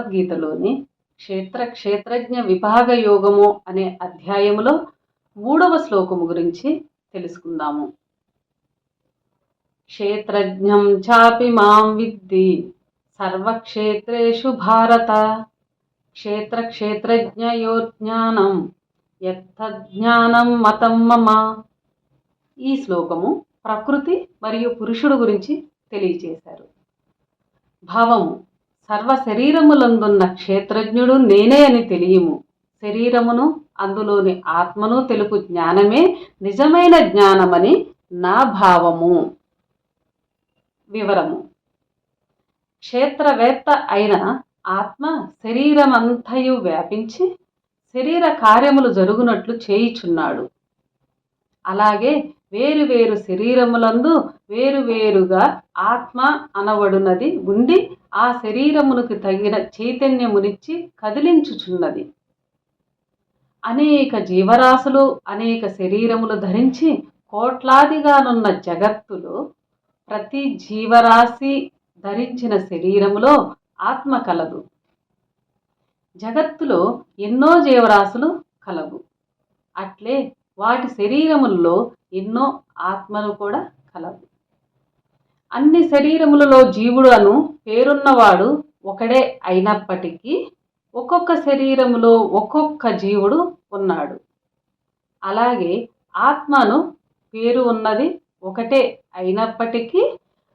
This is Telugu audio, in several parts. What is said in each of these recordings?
భగవద్గీతలోని క్షేత్రజ్ఞ విభాగ యోగము అనే అధ్యాయములో 3వ శ్లోకము గురించి తెలుసుకుందాము. క్షేత్రజ్ఞం చాపి మాం విద్ధి సర్వక్షేత్రేషు భారత క్షేత్రజ్ఞయోర్జ్ఞానం యత్తజ్ఞానం మతం మమ. ఈ శ్లోకము ప్రకృతి మరియు పురుషుడు గురించి తెలియచేశారు. భావము: సర్వ శరీరములందున్న క్షేత్రజ్ఞుడు నేనే అని తెలియము. శరీరమును అందులోని ఆత్మను తెలుపు జ్ఞానమే నిజమైన జ్ఞానమని నా భావము. వివరము: క్షేత్రవేత్త అయిన ఆత్మ శరీరమంతయు వ్యాపించి శరీర కార్యములు జరుగునట్లు చేయుచున్నాడు. అలాగే వేరువేరు శరీరములందు వేరువేరుగా ఆత్మ అనబడునది ఉండి ఆ శరీరమునకు తగిన చైతన్యమునిచ్చి కదిలించుచున్నది. అనేక జీవరాశులు అనేక శరీరములు ధరించి కోట్లాదిగానున్న జగత్తులో ప్రతి జీవరాశి ధరించిన శరీరములో ఆత్మ కలదు. జగత్తులో ఎన్నో జీవరాశులు కలవు. అట్లే వాటి శరీరముల్లో ఎన్నో ఆత్మలు కూడా కలవు. అన్ని శరీరములలో జీవుడు అను పేరున్నవాడు ఒకడే అయినప్పటికీ ఒక్కొక్క శరీరములో ఒక్కొక్క జీవుడు ఉన్నాడు. అలాగే ఆత్మను పేరు ఉన్నది ఒకటే అయినప్పటికీ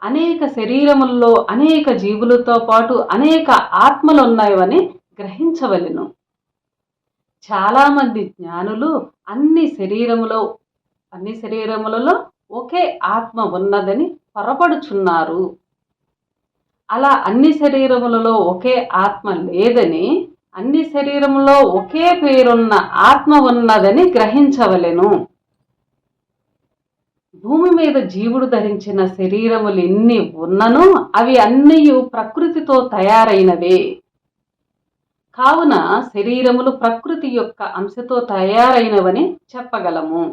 అనేక శరీరముల్లో అనేక జీవులతో పాటు అనేక ఆత్మలు ఉన్నాయని గ్రహించవలెను. చాలామంది జ్ఞానులు అన్ని శరీరములలో ఒకే ఆత్మ ఉన్నదని పొరపడుచున్నారు. అలా అన్ని శరీరములలో ఒకే ఆత్మ లేదని, అన్ని శరీరములో ఒకే పేరున్న ఆత్మ ఉన్నదని గ్రహించవలెను. భూమి మీద జీవుడు ధరించిన శరీరములు ఎన్ని ఉన్ననో అవి అన్నీ ప్రకృతితో తయారైనవే. కావున శరీరములు ప్రకృతి యొక్క అంశతో తయారైనవని చెప్పగలము.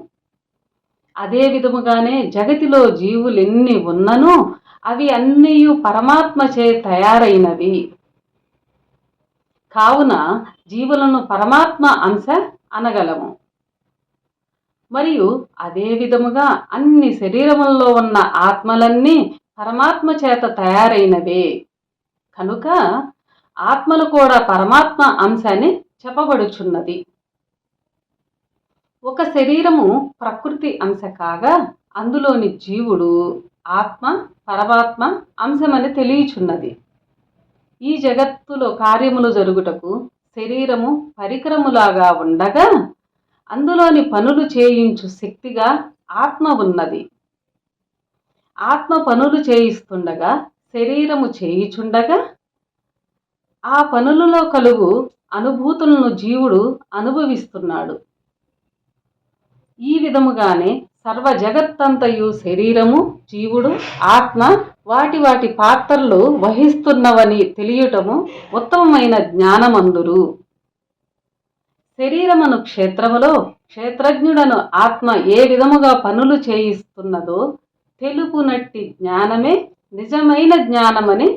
అదే విధముగానే జగతిలో జీవులు ఎన్ని ఉన్ననో అవి అన్నీ పరమాత్మచే తయారైనవి. కావున జీవులను పరమాత్మ అంశ అనగలము. మరియు అదే విధముగా అన్ని శరీరములలో ఉన్న ఆత్మలన్నీ పరమాత్మ చేత తయారైనవే. కనుక ఆత్మలు కూడా పరమాత్మ అంశ అని చెప్పబడుచున్నది. ఒక శరీరము ప్రకృతి అంశ కాగా అందులోని జీవుడు ఆత్మ పరమాత్మ అంశమని తెలియచున్నది. ఈ జగత్తులో కార్యములు జరుగుటకు శరీరము పరికరములాగా ఉండగా అందులోని పనులు చేయించు శక్తిగా ఆత్మ ఉన్నది. ఆత్మ పనులు చేయిస్తుండగా శరీరము చేయుచుండగా ఆ పనులలో కలుగు అనుభూతులను జీవుడు అనుభవిస్తున్నాడు. ఈ విధముగానే సర్వ జగత్తంతయు శరీరము, జీవుడు, ఆత్మ వాటి వాటి పాత్రలు వహిస్తున్నవని తెలియటము ఉత్తమమైన జ్ఞానమందురు. శరీరమును క్షేత్రములో క్షేత్రజ్ఞుడను ఆత్మ ఏ విధముగా పనులు చేయిస్తున్నదో తెలుపునట్టి జ్ఞానమే నిజమైన జ్ఞానమని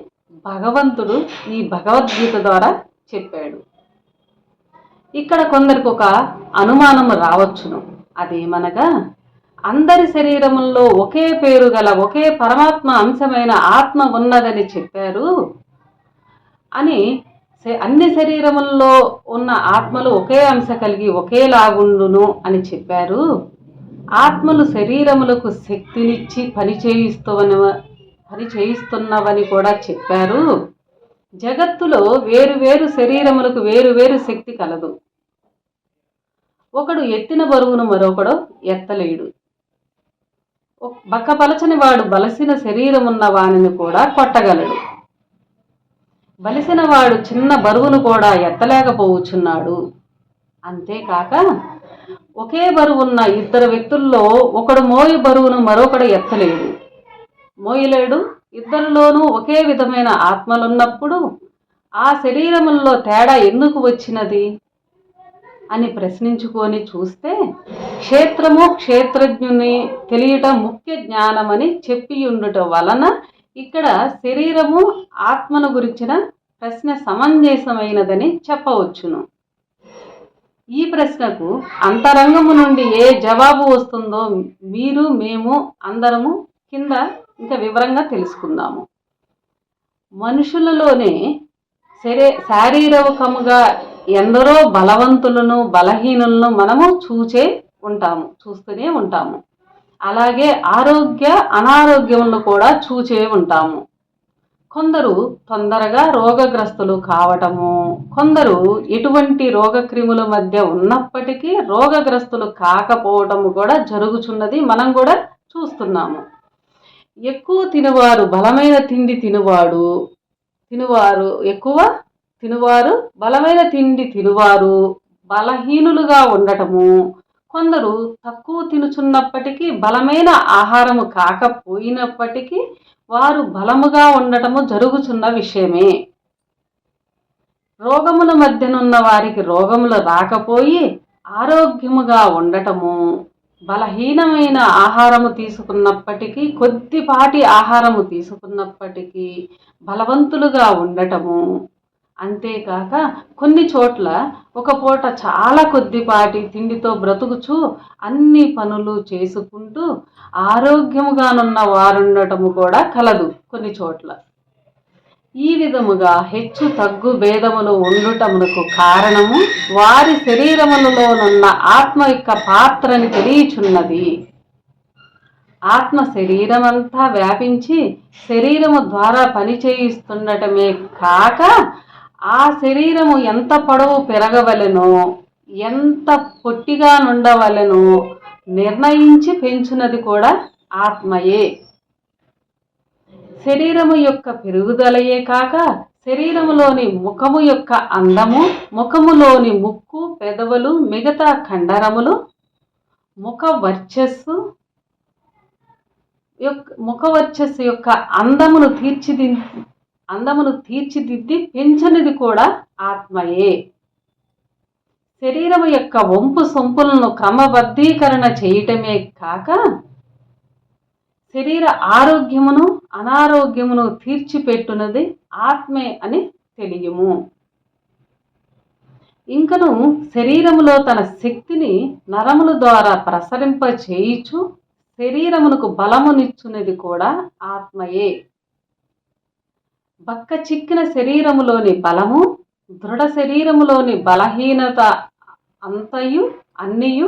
భగవంతుడు ఈ భగవద్గీత ద్వారా చెప్పాడు. ఇక్కడ కొందరికి ఒక అనుమానము రావచ్చును. అదేమనగా, అందరి శరీరముల్లో ఒకే పేరు గల ఒకే పరమాత్మ అంశమైన ఆత్మ ఉన్నదని చెప్పారు అని, అన్ని శరీరముల్లో ఉన్న ఆత్మలు ఒకే అంశ కలిగి ఒకేలాగుండును అని చెప్పారు. ఆత్మలు శరీరములకు శక్తినిచ్చి పని చేయిస్తున్నవని కూడా చెప్పారు. జగత్తులో వేరు శరీరములకు వేరు శక్తి కలదు. ఒకడు ఎత్తిన బరువును మరొకడు ఎత్తలేడు. బక్కపలచని వాడు బలసిన శరీరమున్న వానిని కూడా కొట్టగలడు. బలిసిన వాడు చిన్న బరువును కూడా ఎత్తలేకపోవచ్చున్నాడు. అంతేకాక ఒకే బరువున్న ఇద్దరు వ్యక్తుల్లో ఒకడు మోయి బరువును మరొకడు మోయలేడు. ఇద్దరిలోనూ ఒకే విధమైన ఆత్మలున్నప్పుడు ఆ శరీరముల్లో తేడా ఎందుకు వచ్చినది అని ప్రశ్నించుకొని చూస్తే క్షేత్రము క్షేత్రజ్ఞుని తెలియటం ముఖ్య జ్ఞానమని చెప్పియుండుట వలన ఇక్కడ శరీరము ఆత్మను గురించిన ప్రశ్న సమంజసమైనదని చెప్పవచ్చును. ఈ ప్రశ్నకు అంతరంగము నుండి ఏ జవాబు వస్తుందో మీరు మేము అందరము కింద ఇంకా వివరంగా తెలుసుకుందాము. మనుషులలోనే శారీరకముగా ఎందరో బలవంతులను బలహీనులను మనము చూస్తూనే ఉంటాము. అలాగే అనారోగ్యములను కూడా చూచే ఉంటాము. కొందరు తొందరగా రోగగ్రస్తులు కావటము, కొందరు ఎటువంటి రోగక్రిముల మధ్య ఉన్నప్పటికీ రోగగ్రస్తులు కాకపోవటము కూడా జరుగుచున్నది. మనం కూడా చూస్తున్నాము. ఎక్కువ తినువారు బలమైన తిండి బలమైన తిండి తినువారు బలహీనులుగా ఉండటము, కొందరు తక్కువ తినుచున్నప్పటికీ బలమైన ఆహారము కాకపోయినప్పటికీ వారు బలముగా ఉండటము జరుగుచున్న విషయమే. రోగముల మధ్యనున్న వారికి రోగములు రాకపోయి ఆరోగ్యముగా ఉండటము, బలహీనమైన ఆహారము తీసుకున్నప్పటికీ కొద్దిపాటి ఆహారము తీసుకున్నప్పటికీ బలవంతులుగా ఉండటము. అంతేకాక కొన్ని చోట్ల ఒక పూట చాలా కొద్దిపాటి తిండితో బ్రతుకుచూ అన్ని పనులు చేసుకుంటూ ఆరోగ్యముగానున్న వారుండటము కూడా కలదు కొన్ని చోట్ల. ఈ విధముగా హెచ్చు తగ్గు భేదములు ఉండుటమునకు కారణము వారి శరీరములలోనున్న ఆత్మ యొక్క పాత్రని తెలియచున్నది. ఆత్మ శరీరమంతా వ్యాపించి శరీరము ద్వారా పనిచేయిస్తుండటమే కాక ఆ శరీరము ఎంత పొడవు పెరగవలెనో ఎంత పొట్టిగా నుండవలెనో నిర్ణయించి పెంచునది కూడా ఆత్మయే. శరీరము యొక్క పెరుగుదలయే కాక శరీరములోని ముఖము యొక్క అందము, ముఖములోని ముక్కు, పెదవులు, మిగతా కండరములు, ముఖ వర్చస్సు యొక్క అందమును తీర్చిదిద్ది పెంచనిది కూడా ఆత్మయే. శరీరము యొక్క వంపు సొంపులను క్రమబద్ధీకరణ చేయటమే కాక శరీర ఆరోగ్యమును అనారోగ్యమును తీర్చిపెట్టునది ఆత్మే అని తెలియము. ఇంకను శరీరములో తన శక్తిని నరముల ద్వారా ప్రసరింప చేయుచు శరీరమునకు బలమునిచ్చునది కూడా ఆత్మయే. బక్క చిక్కిన శరీరములోని బలము, దృఢ శరీరములోని బలహీనత అన్నియు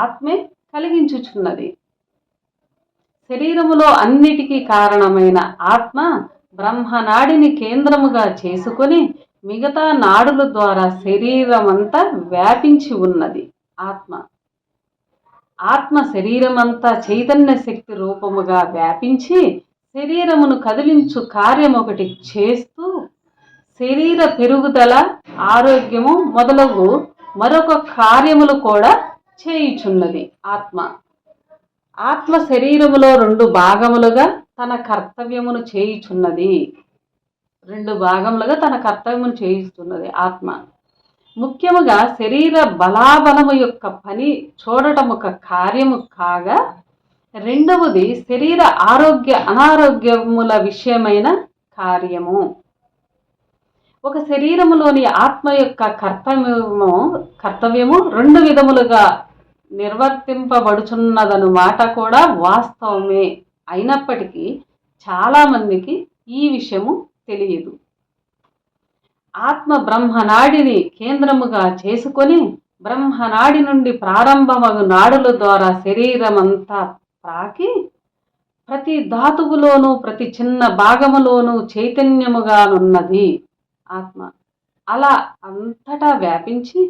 ఆత్మే కలిగించుచున్నది. శరీరములో అన్నిటికీ కారణమైన ఆత్మ బ్రహ్మనాడిని కేంద్రముగా చేసుకొని మిగతా నాడుల ద్వారా శరీరమంతా వ్యాపించి ఉన్నది. ఆత్మ శరీరమంతా చైతన్య శక్తి రూపముగా వ్యాపించి శరీరమును కదిలించు కార్యం ఒకటి చేస్తూ శరీర పెరుగుదల, ఆరోగ్యము మొదలగు మరొక కార్యములు కూడా చేయుచున్నది. ఆత్మ శరీరములో రెండు భాగములుగా తన కర్తవ్యమును చేయుచున్నది ఆత్మ. ముఖ్యముగా శరీర బలాబలము యొక్క పని చూడటం ఒక కార్యము కాగా, రెండవది శరీర ఆరోగ్య అనారోగ్యముల విషయమైన కార్యము. ఒక శరీరములోని ఆత్మ యొక్క కర్తవ్యము రెండు విధములుగా నిర్వర్తింపబడుచున్నదను మాట కూడా వాస్తవమే. అయినప్పటికీ చాలా మందికి ఈ విషయము తెలియదు. ఆత్మ బ్రహ్మనాడిని కేంద్రముగా చేసుకొని బ్రహ్మనాడి నుండి ప్రారంభమగు నాడుల ద్వారా శరీరమంతా ప్రాకి ప్రతి ధాతువులోనూ ప్రతి చిన్న భాగములోనూ చైతన్యముగానున్నది ఆత్మ. అలా అంతటా వ్యాపించి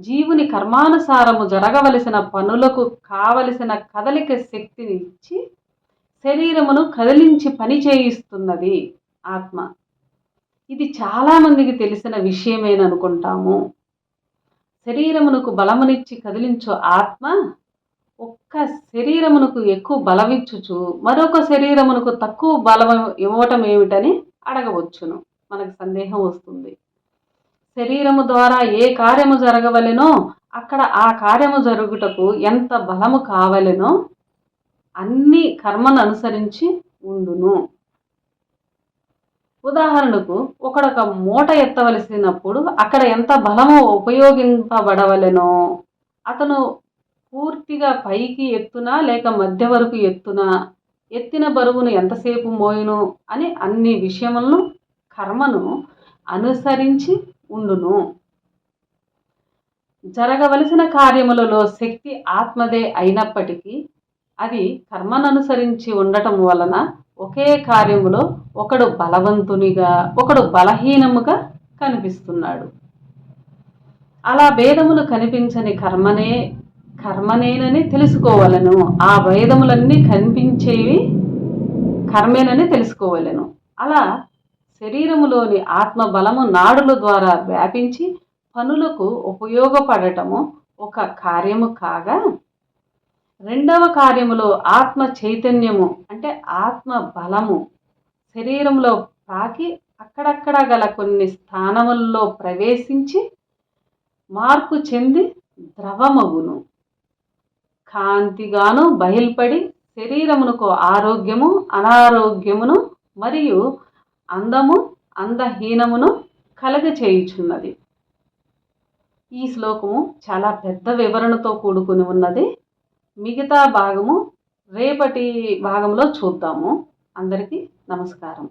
జీవుని కర్మానుసారము జరగవలసిన పనులకు కావలసిన కదలిక శక్తిని ఇచ్చి శరీరమును కదిలించి పని చేయిస్తున్నది ఆత్మ. ఇది చాలా మందికి తెలిసిన విషయమేననుకుంటాము. శరీరమునకు బలమునిచ్చి కదిలించు ఆత్మ ఒక్క శరీరమునకు ఎక్కువ బలమిచ్చుచు మరొక శరీరమునకు తక్కువ బలం ఇవ్వటం ఏమిటని అడగవచ్చును. మనకు సందేహం వస్తుంది. శరీరము ద్వారా ఏ కార్యము జరగవలెనో అక్కడ ఆ కార్యము జరుగుటకు ఎంత బలము కావలెనో అన్ని కర్మను అనుసరించి ఉండును. ఉదాహరణకు ఒకడొక మూట ఎత్తవలసినప్పుడు అక్కడ ఎంత బలము ఉపయోగింపబడవలెనో అతను పూర్తిగా పైకి ఎత్తునా లేక మధ్య వరకు ఎత్తునా, ఎత్తిన బరువును ఎంతసేపు మోయును అని అన్ని విషయములను కర్మను అనుసరించి ఉండును. జరగవలసిన కార్యములలో శక్తి ఆత్మదే అయినప్పటికీ అది కర్మననుసరించి ఉండటం వలన ఒకే కార్యములో ఒకడు బలవంతునిగా ఒకడు బలహీనముగా కనిపిస్తున్నాడు. అలా భేదములు కనిపించని కర్మనేనని తెలుసుకోవలను. ఆ భేదములన్నీ కనిపించేవి కర్మేనని తెలుసుకోవలను. అలా శరీరములోని ఆత్మ బలము నాడుల ద్వారా వ్యాపించి పనులకు ఉపయోగపడటము ఒక కార్యము కాగా, రెండవ కార్యములో ఆత్మ చైతన్యము అంటే ఆత్మ బలము శరీరంలో పాకి అక్కడక్కడ గల కొన్ని స్థానముల్లో ప్రవేశించి మార్పు చెంది ద్రవమగును. కాంతిగాను బయల్పడి శరీరమునకు ఆరోగ్యము అనారోగ్యమును మరియు అందము అందహీనమును కలగచేయుచున్నది. ఈ శ్లోకము చాలా పెద్ద వివరణతో కూడుకుని ఉన్నది. మిగతా భాగము రేపటి భాగంలో చూద్దాము. అందరికీ నమస్కారం.